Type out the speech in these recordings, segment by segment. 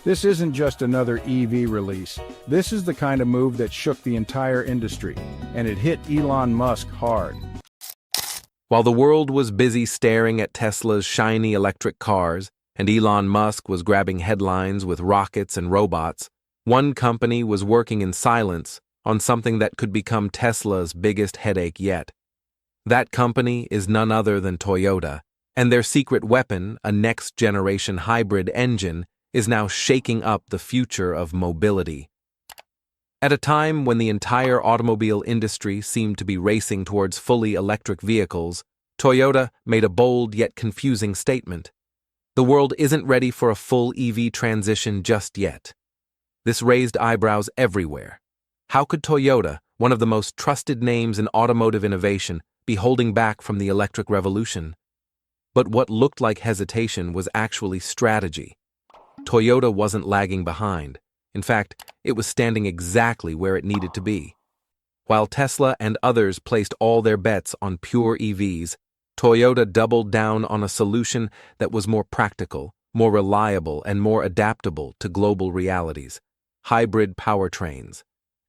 This isn't just another EV release. This is the kind of move that shook the entire industry, and it hit Elon Musk hard. While the world was busy staring at Tesla's shiny electric cars, and Elon Musk was grabbing headlines with rockets and robots, one company was working in silence on something that could become Tesla's biggest headache yet. That company is none other than Toyota, and their secret weapon, a next-generation hybrid engine, is now shaking up the future of mobility. At a time when the entire automobile industry seemed to be racing towards fully electric vehicles, Toyota made a bold yet confusing statement. The world isn't ready for a full EV transition just yet. This raised eyebrows everywhere. How could Toyota, one of the most trusted names in automotive innovation, be holding back from the electric revolution? But what looked like hesitation was actually strategy. Toyota wasn't lagging behind. In fact, it was standing exactly where it needed to be. While Tesla and others placed all their bets on pure EVs, Toyota doubled down on a solution that was more practical, more reliable, and more adaptable to global realities: hybrid powertrains.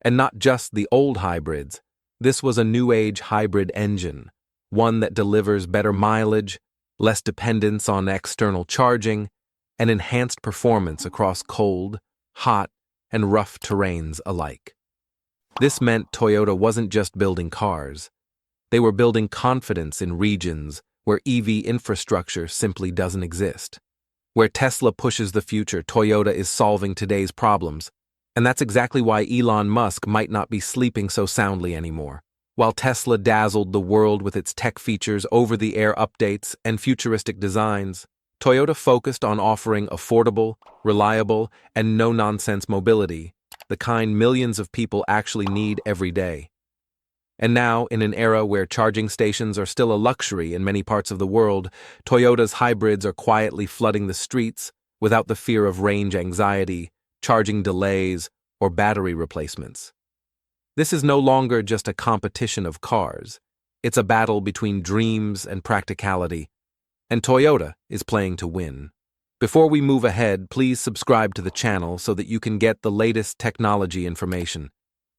And not just the old hybrids. This was a new-age hybrid engine, one that delivers better mileage, less dependence on external charging, and enhanced performance across cold, hot, and rough terrains alike. This meant Toyota wasn't just building cars. They were building confidence in regions where EV infrastructure simply doesn't exist. Where Tesla pushes the future, Toyota is solving today's problems. And that's exactly why Elon Musk might not be sleeping so soundly anymore. While Tesla dazzled the world with its tech features, over-the-air updates, and futuristic designs, Toyota focused on offering affordable, reliable, and no-nonsense mobility, the kind millions of people actually need every day. And now, in an era where charging stations are still a luxury in many parts of the world, Toyota's hybrids are quietly flooding the streets without the fear of range anxiety, charging delays, or battery replacements. This is no longer just a competition of cars. It's a battle between dreams and practicality, and Toyota is playing to win. Before we move ahead, please subscribe to the channel so that you can get the latest technology information.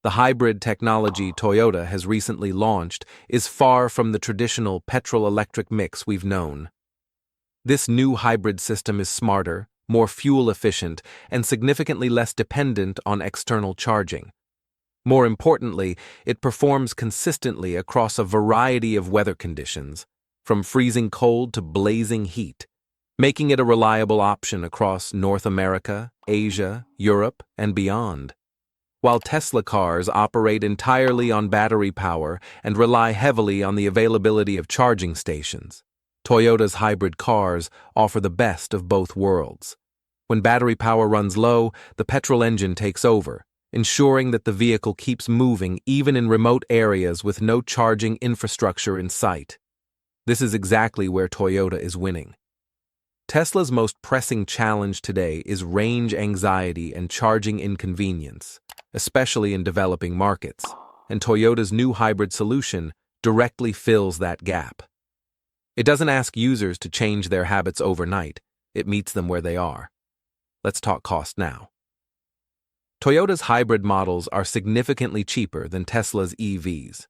The hybrid technology Toyota has recently launched is far from the traditional petrol-electric mix we've known. This new hybrid system is smarter, more fuel-efficient, and significantly less dependent on external charging. More importantly, it performs consistently across a variety of weather conditions, from freezing cold to blazing heat, making it a reliable option across North America, Asia, Europe, and beyond. While Tesla cars operate entirely on battery power and rely heavily on the availability of charging stations, Toyota's hybrid cars offer the best of both worlds. When battery power runs low, the petrol engine takes over, ensuring that the vehicle keeps moving even in remote areas with no charging infrastructure in sight. This is exactly where Toyota is winning. Tesla's most pressing challenge today is range anxiety and charging inconvenience, especially in developing markets, and Toyota's new hybrid solution directly fills that gap. It doesn't ask users to change their habits overnight, it meets them where they are. Let's talk cost now. Toyota's hybrid models are significantly cheaper than Tesla's EVs.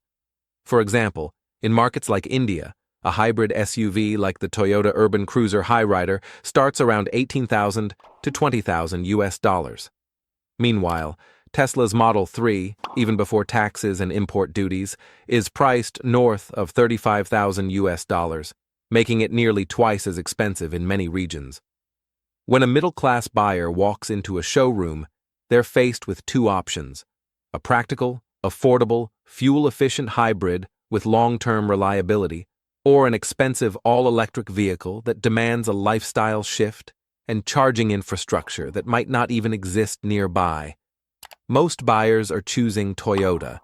For example, in markets like India, a hybrid SUV like the Toyota Urban Cruiser Hyryder starts around $18,000 to $20,000. Meanwhile, Tesla's Model 3, even before taxes and import duties, is priced north of $35,000, making it nearly twice as expensive in many regions. When a middle-class buyer walks into a showroom, they're faced with two options: a practical, affordable, fuel-efficient hybrid with long-term reliability, or an expensive all-electric vehicle that demands a lifestyle shift and charging infrastructure that might not even exist nearby. Most buyers are choosing Toyota,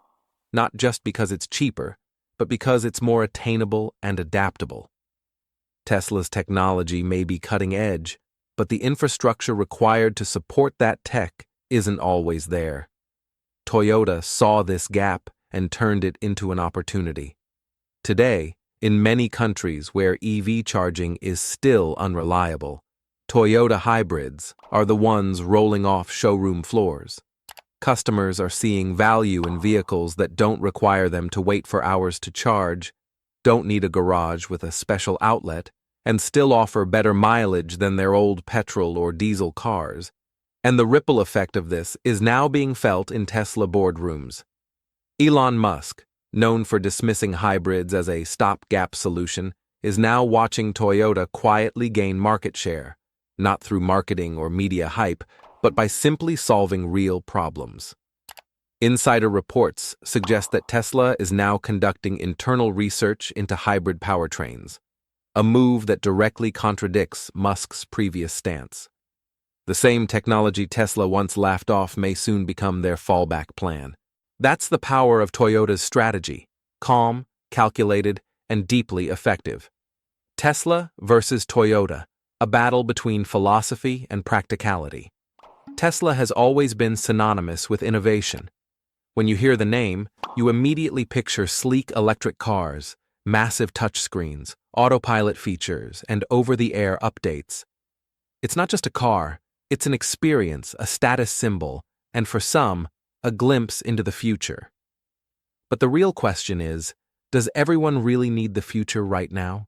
not just because it's cheaper, but because it's more attainable and adaptable. Tesla's technology may be cutting edge, but the infrastructure required to support that tech isn't always there. Toyota saw this gap and turned it into an opportunity. Today, in many countries where EV charging is still unreliable, Toyota hybrids are the ones rolling off showroom floors. Customers are seeing value in vehicles that don't require them to wait for hours to charge, don't need a garage with a special outlet, and still offer better mileage than their old petrol or diesel cars. And the ripple effect of this is now being felt in Tesla boardrooms. Elon Musk, known for dismissing hybrids as a stopgap solution, is now watching Toyota quietly gain market share, not through marketing or media hype, but by simply solving real problems. Insider reports suggest that Tesla is now conducting internal research into hybrid powertrains, a move that directly contradicts Musk's previous stance. The same technology Tesla once laughed off may soon become their fallback plan. That's the power of Toyota's strategy: calm, calculated, and deeply effective. Tesla versus Toyota, a battle between philosophy and practicality. Tesla has always been synonymous with innovation. When you hear the name, you immediately picture sleek electric cars, massive touchscreens, autopilot features, and over-the-air updates. It's not just a car, it's an experience, a status symbol, and for some, a glimpse into the future. But the real question is, does everyone really need the future right now?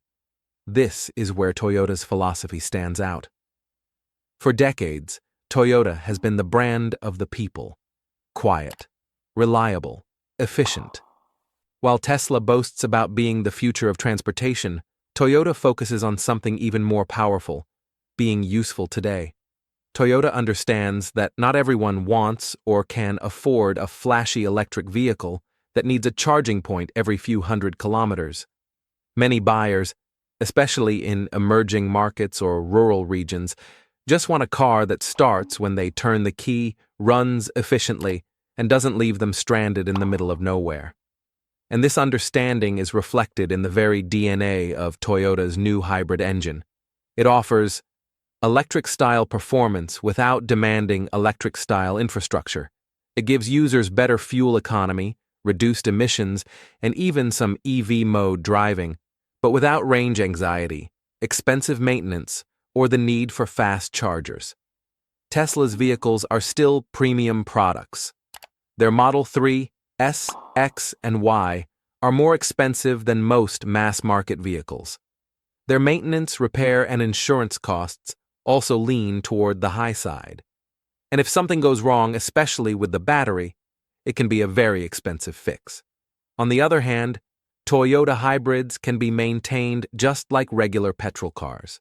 This is where Toyota's philosophy stands out. For decades, Toyota has been the brand of the people: quiet, reliable, efficient. While Tesla boasts about being the future of transportation, Toyota focuses on something even more powerful: being useful today. Toyota understands that not everyone wants or can afford a flashy electric vehicle that needs a charging point every few hundred kilometers. Many buyers, especially in emerging markets or rural regions, just want a car that starts when they turn the key, runs efficiently, and doesn't leave them stranded in the middle of nowhere. And this understanding is reflected in the very DNA of Toyota's new hybrid engine. It offers electric-style performance without demanding electric-style infrastructure. It gives users better fuel economy, reduced emissions, and even some EV mode driving, but without range anxiety, expensive maintenance, or the need for fast chargers. Tesla's vehicles are still premium products. Their Model 3, S, X, and Y are more expensive than most mass-market vehicles. Their maintenance, repair, and insurance costs also lean toward the high side. And if something goes wrong, especially with the battery, it can be a very expensive fix. On the other hand, Toyota hybrids can be maintained just like regular petrol cars.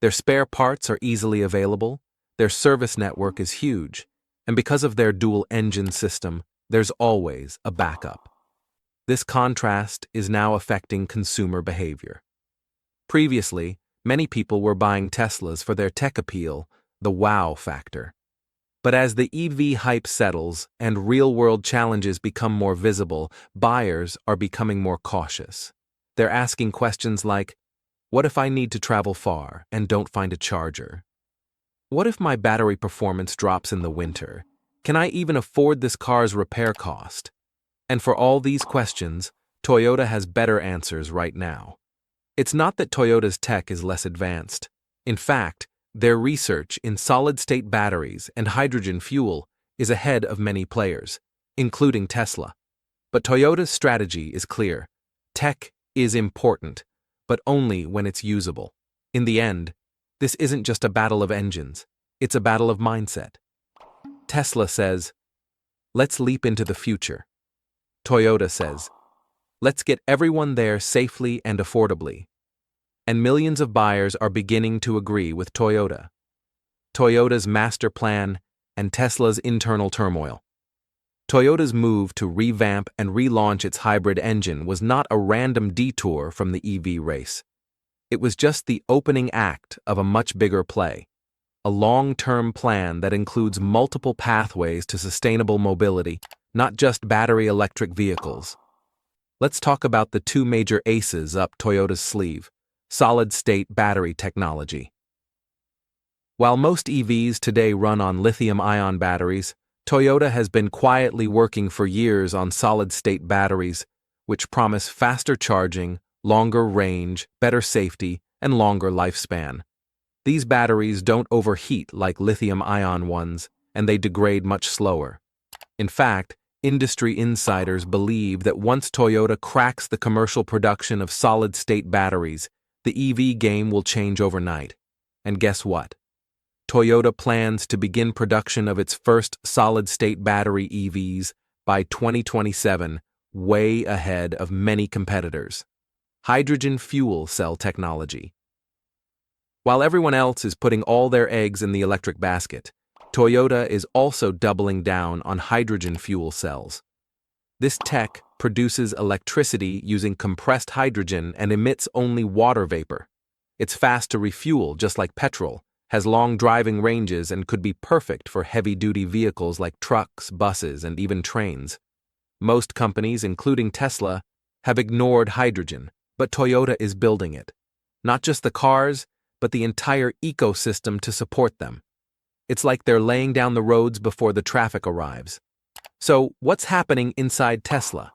Their spare parts are easily available, their service network is huge, and because of their dual-engine system, there's always a backup. This contrast is now affecting consumer behavior. Previously, many people were buying Teslas for their tech appeal, the wow factor. But as the EV hype settles and real-world challenges become more visible, buyers are becoming more cautious. They're asking questions like, what if I need to travel far and don't find a charger? What if my battery performance drops in the winter? Can I even afford this car's repair cost? And for all these questions, Toyota has better answers right now. It's not that Toyota's tech is less advanced. In fact, their research in solid-state batteries and hydrogen fuel is ahead of many players, including Tesla. But Toyota's strategy is clear. Tech is important, but only when it's usable. In the end, this isn't just a battle of engines, it's a battle of mindset. Tesla says, let's leap into the future. Toyota says, let's get everyone there safely and affordably. And millions of buyers are beginning to agree with Toyota. Toyota's master plan and Tesla's internal turmoil. Toyota's move to revamp and relaunch its hybrid engine was not a random detour from the EV race. It was just the opening act of a much bigger play, a long-term plan that includes multiple pathways to sustainable mobility, not just battery electric vehicles. Let's talk about the two major aces up Toyota's sleeve: solid-state battery technology. While most EVs today run on lithium-ion batteries, Toyota has been quietly working for years on solid-state batteries, which promise faster charging, longer range, better safety, and longer lifespan. These batteries don't overheat like lithium-ion ones, and they degrade much slower. In fact, industry insiders believe that once Toyota cracks the commercial production of solid-state batteries, the EV game will change overnight. And guess what? Toyota plans to begin production of its first solid-state battery EVs by 2027, way ahead of many competitors. Hydrogen fuel cell technology. While everyone else is putting all their eggs in the electric basket, Toyota is also doubling down on hydrogen fuel cells. This tech produces electricity using compressed hydrogen and emits only water vapor. It's fast to refuel just like petrol, has long driving ranges, and could be perfect for heavy-duty vehicles like trucks, buses, and even trains. Most companies, including Tesla, have ignored hydrogen, but Toyota is building it. Not just the cars, but the entire ecosystem to support them. It's like they're laying down the roads before the traffic arrives. So, what's happening inside Tesla?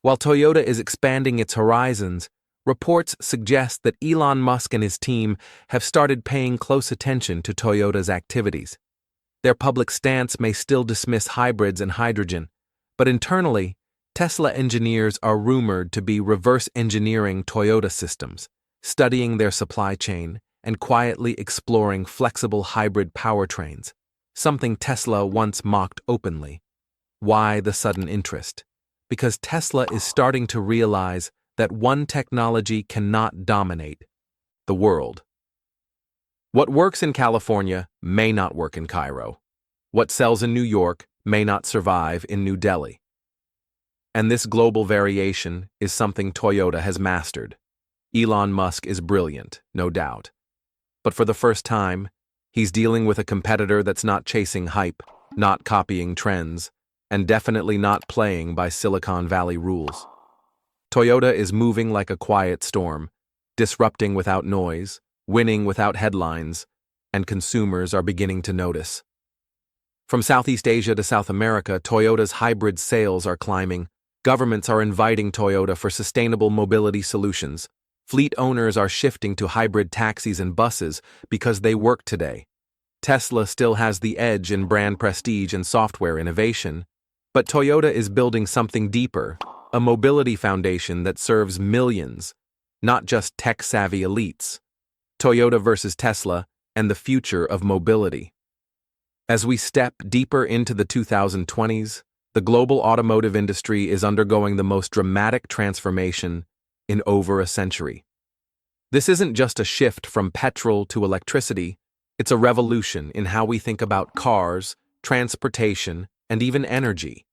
While Toyota is expanding its horizons, reports suggest that Elon Musk and his team have started paying close attention to Toyota's activities. Their public stance may still dismiss hybrids and hydrogen, but internally, Tesla engineers are rumored to be reverse engineering Toyota systems, studying their supply chain, and quietly exploring flexible hybrid powertrains, something Tesla once mocked openly. Why the sudden interest? Because Tesla is starting to realize that one technology cannot dominate the world. What works in California may not work in Cairo. What sells in New York may not survive in New Delhi. And this global variation is something Toyota has mastered. Elon Musk is brilliant, no doubt. But for the first time, he's dealing with a competitor that's not chasing hype, not copying trends, and definitely not playing by Silicon Valley rules. Toyota is moving like a quiet storm, disrupting without noise, winning without headlines, and consumers are beginning to notice. From Southeast Asia to South America, Toyota's hybrid sales are climbing. Governments are inviting Toyota for sustainable mobility solutions. Fleet owners are shifting to hybrid taxis and buses because they work today. Tesla still has the edge in brand prestige and software innovation, but Toyota is building something deeper, a mobility foundation that serves millions, not just tech-savvy elites. Toyota versus Tesla and the future of mobility. As we step deeper into the 2020s, the global automotive industry is undergoing the most dramatic transformation in over a century. This isn't just a shift from petrol to electricity, it's a revolution in how we think about cars, transportation, and even energy.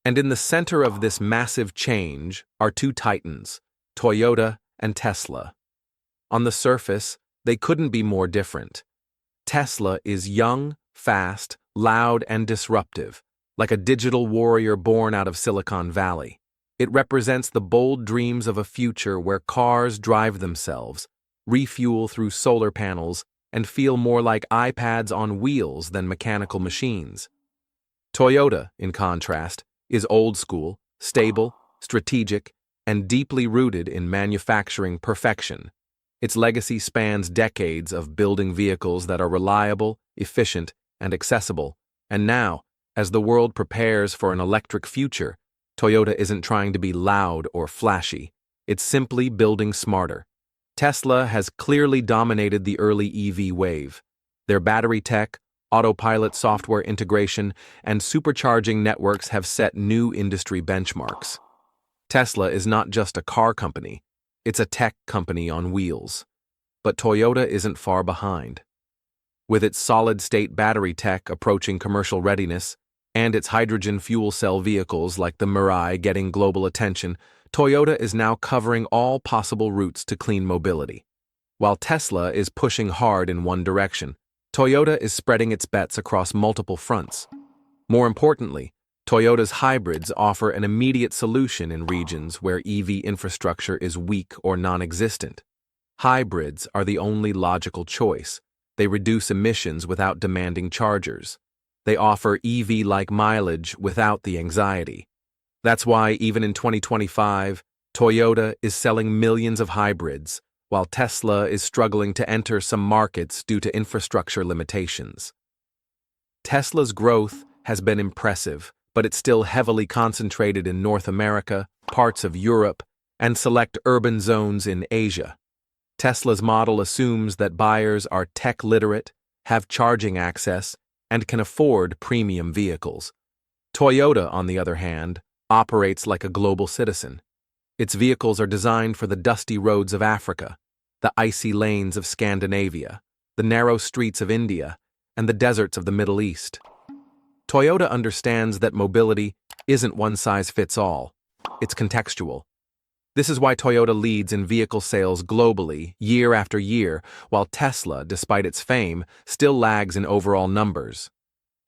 And in the center of this massive change are two titans, Toyota and Tesla. On the surface, they couldn't be more different. Tesla is young, fast, loud, and disruptive, like a digital warrior born out of Silicon Valley. It represents the bold dreams of a future where cars drive themselves, refuel through solar panels, and feel more like iPads on wheels than mechanical machines. Toyota, in contrast, is old school, stable, strategic, and deeply rooted in manufacturing perfection. Its legacy spans decades of building vehicles that are reliable, efficient, and accessible. And now, as the world prepares for an electric future, Toyota isn't trying to be loud or flashy. It's simply building smarter. Tesla has clearly dominated the early EV wave. Their battery tech, autopilot software integration, and supercharging networks have set new industry benchmarks. Tesla is not just a car company, it's a tech company on wheels. But Toyota isn't far behind. With its solid-state battery tech approaching commercial readiness, and its hydrogen fuel cell vehicles like the Mirai getting global attention, Toyota is now covering all possible routes to clean mobility. While Tesla is pushing hard in one direction, Toyota is spreading its bets across multiple fronts. More importantly, Toyota's hybrids offer an immediate solution in regions where EV infrastructure is weak or non-existent. Hybrids are the only logical choice. They reduce emissions without demanding chargers. They offer EV-like mileage without the anxiety. That's why even in 2025, Toyota is selling millions of hybrids, while Tesla is struggling to enter some markets due to infrastructure limitations. Tesla's growth has been impressive, but it's still heavily concentrated in North America, parts of Europe, and select urban zones in Asia. Tesla's model assumes that buyers are tech-literate, have charging access, and can afford premium vehicles. Toyota, on the other hand, operates like a global citizen. Its vehicles are designed for the dusty roads of Africa, the icy lanes of Scandinavia, the narrow streets of India, and the deserts of the Middle East. Toyota understands that mobility isn't one size fits all. It's contextual. This is why Toyota leads in vehicle sales globally year after year, while Tesla, despite its fame, still lags in overall numbers.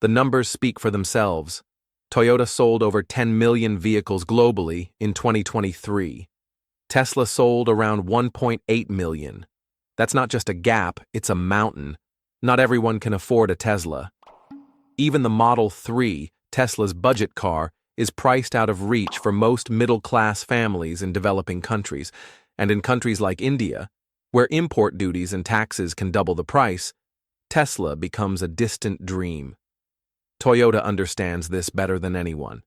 The numbers speak for themselves. Toyota sold over 10 million vehicles globally in 2023. Tesla sold around 1.8 million. That's not just a gap, it's a mountain. Not everyone can afford a Tesla. Even the Model 3, Tesla's budget car, is priced out of reach for most middle-class families in developing countries, and in countries like India, where import duties and taxes can double the price, Tesla becomes a distant dream. Toyota understands this better than anyone.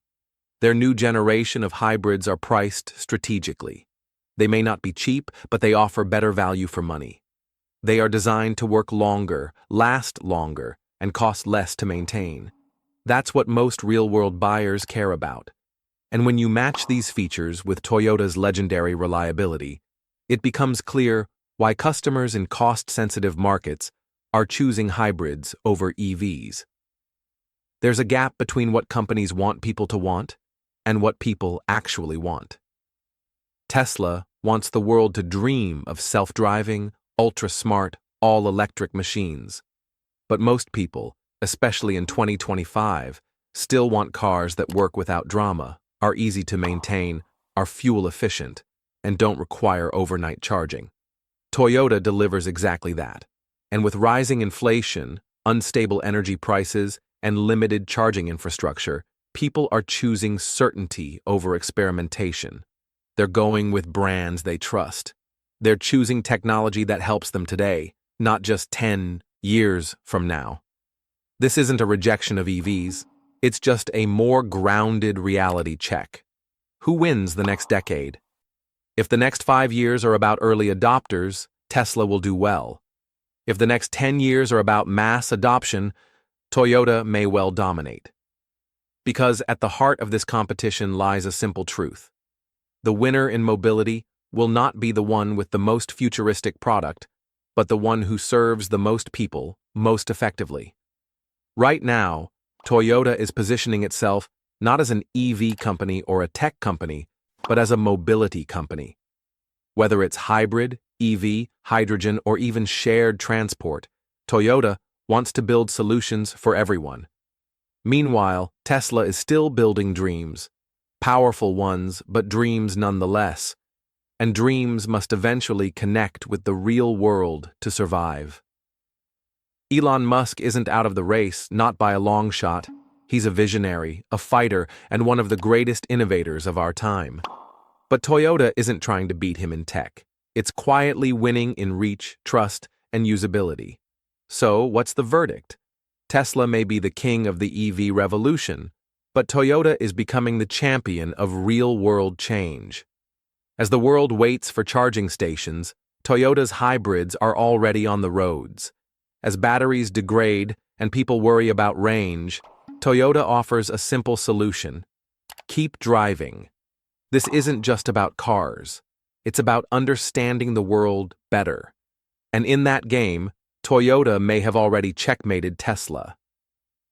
Their new generation of hybrids are priced strategically. They may not be cheap, but they offer better value for money. They are designed to work longer, last longer, and cost less to maintain. That's what most real-world buyers care about. And when you match these features with Toyota's legendary reliability, it becomes clear why customers in cost-sensitive markets are choosing hybrids over EVs. There's a gap between what companies want people to want and what people actually want. Tesla wants the world to dream of self-driving, ultra-smart, all-electric machines. But most people, especially in 2025, still want cars that work without drama, are easy to maintain, are fuel-efficient, and don't require overnight charging. Toyota delivers exactly that. And with rising inflation, unstable energy prices, and limited charging infrastructure, people are choosing certainty over experimentation. They're going with brands they trust. They're choosing technology that helps them today, not just 10 years from now. This isn't a rejection of EVs, it's just a more grounded reality check. Who wins the next decade? If the next 5 years are about early adopters, Tesla will do well. If the next 10 years are about mass adoption, Toyota may well dominate. Because at the heart of this competition lies a simple truth. The winner in mobility will not be the one with the most futuristic product, but the one who serves the most people most effectively. Right now, Toyota is positioning itself not as an EV company or a tech company, but as a mobility company. Whether it's hybrid, EV, hydrogen, or even shared transport, Toyota wants to build solutions for everyone. Meanwhile, Tesla is still building dreams. Powerful ones, but dreams nonetheless. And dreams must eventually connect with the real world to survive. Elon Musk isn't out of the race, not by a long shot. He's a visionary, a fighter, and one of the greatest innovators of our time. But Toyota isn't trying to beat him in tech. It's quietly winning in reach, trust, and usability. So, what's the verdict? Tesla may be the king of the EV revolution, but Toyota is becoming the champion of real-world change. As the world waits for charging stations, Toyota's hybrids are already on the roads. As batteries degrade and people worry about range, Toyota offers a simple solution. Keep driving. This isn't just about cars. It's about understanding the world better. And in that game, Toyota may have already checkmated Tesla.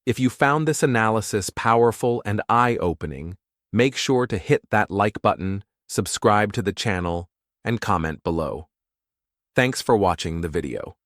If you found this analysis powerful and eye-opening, make sure to hit that like button, subscribe to the channel, and comment below. Thanks for watching the video.